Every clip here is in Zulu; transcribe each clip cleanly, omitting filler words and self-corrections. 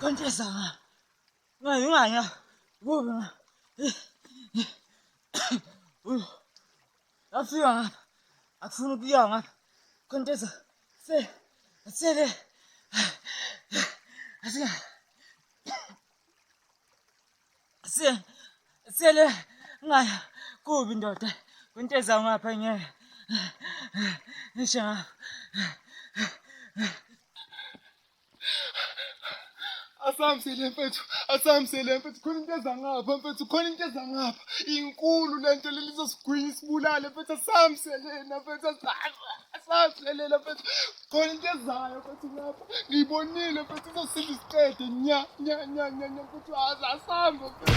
Kontesa ngaya kuba afika akufuna ukuyanga kontesa sele asika sele ngaya kuba indoda kontesa ngapha ngeke nisha Asamsele mfethu, khona into ezangapha mfethu, khona into ezangapha. Inkulu lento lelizosigwinya isibulale mfethu, asamselena mfethu, asamselela mfethu. Khona into ezayo mfethu ngapha. Ngiyibonile mfethu izosindla isiqede nya mfethu, asamba mfethu.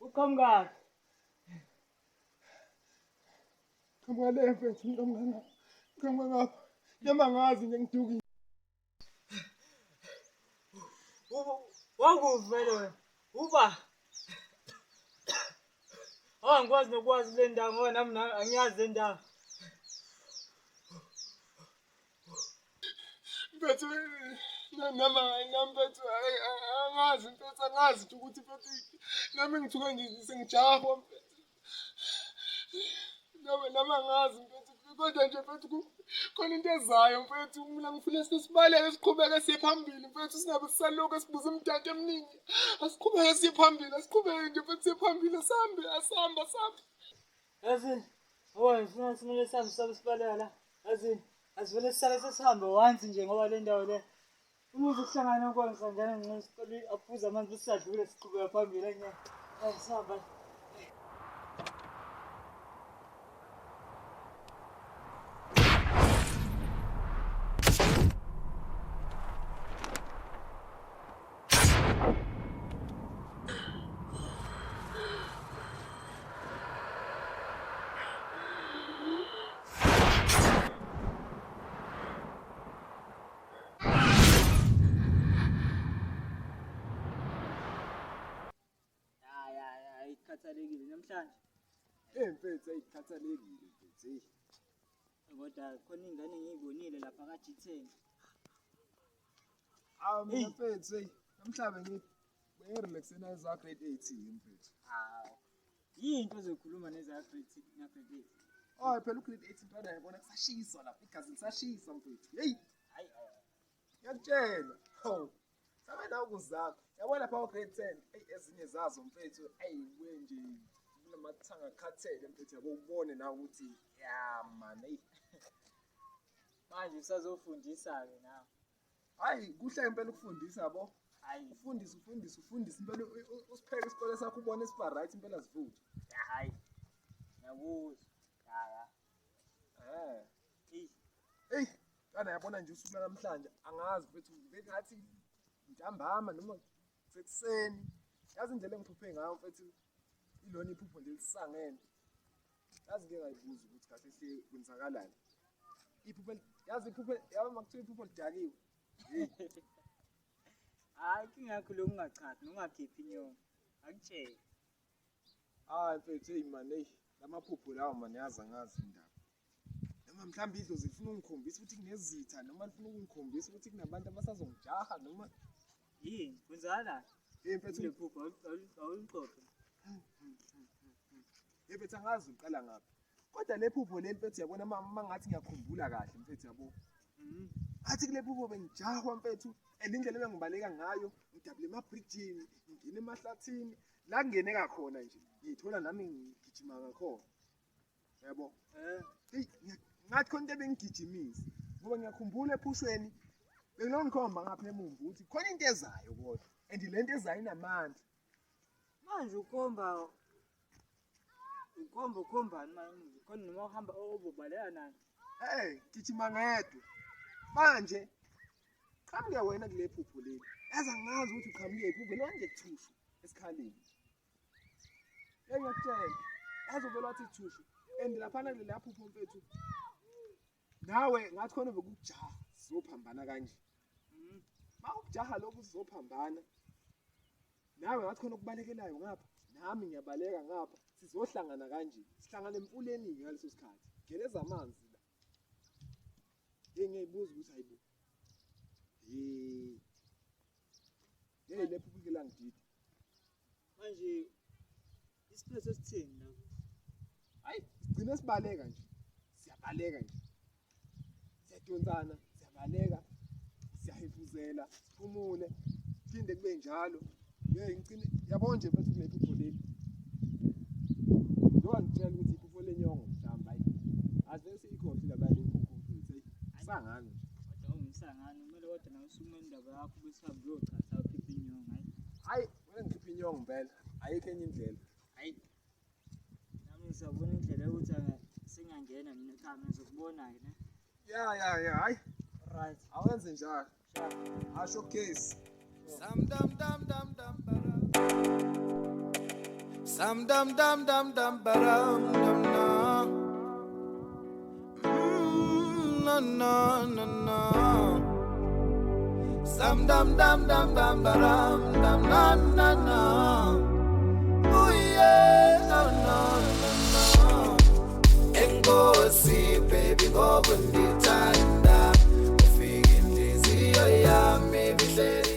Ukamngaka Kamngale mfethu, ngapha. Nyama ngazi nje ngidukile. wanguvele wena uba ngikwazi nokwazi le ndawo ngoba nami angiyazi le ndawo Mfethu mfethu angazi mfethu, angazi nje ukuthi mfethu nami ngithuke nje sengijahwa mfethu. Nami angazi mfethu, kodwa nje mfethu khona into ezayo mfethu. Mina ngifuna sibaleke siqhubeke siye phambili mfethu, singabe sisalokhu sibuza imidante eminingi. Asiqhubeke siye phambili, asiqhubeke nje mfethu siye phambili, asambe. yazini ngifuna simele sihambe sabe sibaleka la yazini asivele sisale sesihambe once nje ngoba le ndawo le umuzi ukuhlangana nkonzo njalo ngicela sicela aphuze amanzi sisadlule siqhubeka phambili enye sihamba ikhathalekile namhlanje Mfethu ayikhathalekile mfethu. kodwa khona ingane ngiyibonile lapha ka-G10 Mina mfethu namhlanje ngirelaxena za grade 8 mfethu. yinto ozokhuluma neza grade 8 Phela ugrade 8 intwana yabona kusashisa lapha igazi lisashisa mfethu. Hey ngiyakutshela sabe nawe kuzakho yabona lapha grade 10 ezinye zazo mfethu kuye nje kunamathanga akhathele mfethu, yabo ubone nawe ukuthi ya man manje usazofundisa-ke nawe kuhle impela ukufundisa yabo. Ufundise impela usipheke isikole sakho ubone siba right impela sivuthe. hayi ngiyakuzwa Kana yabona nje usuku namhlanje angazi mfethu ngathi ntambama noma sekuseni. Yazi indlela engiphuphe ngayo mfethu ilona iphupho nje lisangene. Yazi ngeke ngayibuza ukuthi kahle hle kwenzakalani. Iphupho yabo makuthiwa iphupho lidakiwe. inkinga yakho lo ungachathi ungakhiphi inyongo akutshela Mfethu man lamaphupho lawo man yazi angazi indaba. Noma mhlawumbe idlo zifuna ungikhombisa ukuthi kunezitha noma lifuna ukungikhombisa ukuthi kunabantu abasazongijaha noma yini kwenzakalani mfethu lephupho awuliqoqe mfethu angazi uqala ngaphi. Kodwa lephupho leli mfethu yabona mangathi ngiyakhumbula kahle mfethu yabo. Athi kule phupho bengijahwa mfethu indlela ebengibaleka ngayo ngidabule emabridgini ngine emahlathini la kungeneka khona nje ngithola nami ngigijima ngakhona yabo. Ngathi khona into ebengigijimisa ngoba ngiyakhumbula ephushweni bengikhomba ngapha emuva ukuthi khona into ezayo kodwa and lento ezayo inamandla. manje ukhomba manje khona noma uhamba obobaleka nani gijima ngedwa manje Qhamuke wena kule phupho leli. Yazi angazi ukuthi uqhamuke iphupho lelo nje kuthushu esikhaleni. Ngiyakutshela. Yazi uvela wathi thushu. And laphana kule phupho mfethu. Nawe ngathi khona bekujaha sizophambana kanje. Mawukujaha lokhu sizophambana. Nawe ngathi khona ukubalekelayo ngapha. Nami ngiyabaleka ngapha. Sizohlangana kanje. Sihlangana empuleni ngaleso sikhathi. Geleza amanzi la. Ngiyibuza ukuthi hayibo. Le phupho la ngididi. Manje isiphetho esithini la? Hayi, sigcina sibaleka nje. Siyabaleka nje. Siyadonsana, siyabaleka. Siyahefuzela, siphumule. Phinde kube njalo. Ngicine yabona nje mfethu kule phupho leli. Lo ngitshela ukuthi iphupho lenyongo mhlamba hayi. Aze siyikhohle labale iphupho mfethu. Sangani nje. Kodwa ungisangani kumele kodwa nawe usume indaba yakho bese hambe uyochatha ukhipha inyongo hayi. Hayi, wena ngikhipha inyongo impela. Ayikho enye indlela. Hayi. Nami ngizobona indlela yokuthi singangena mina ekhaya ngizokubona ke ne. Ya. Hayi. Right. Awenze njalo. Asho case. Sam dam dam dam dam baram. Sam dam dam dam dam baram dam na. Na. Sam dam dam dam dam baram dam na. Oh yeah, na. Enkhosi baby ngoba ndithanda. Ufike inhliziyo yami ebihleli.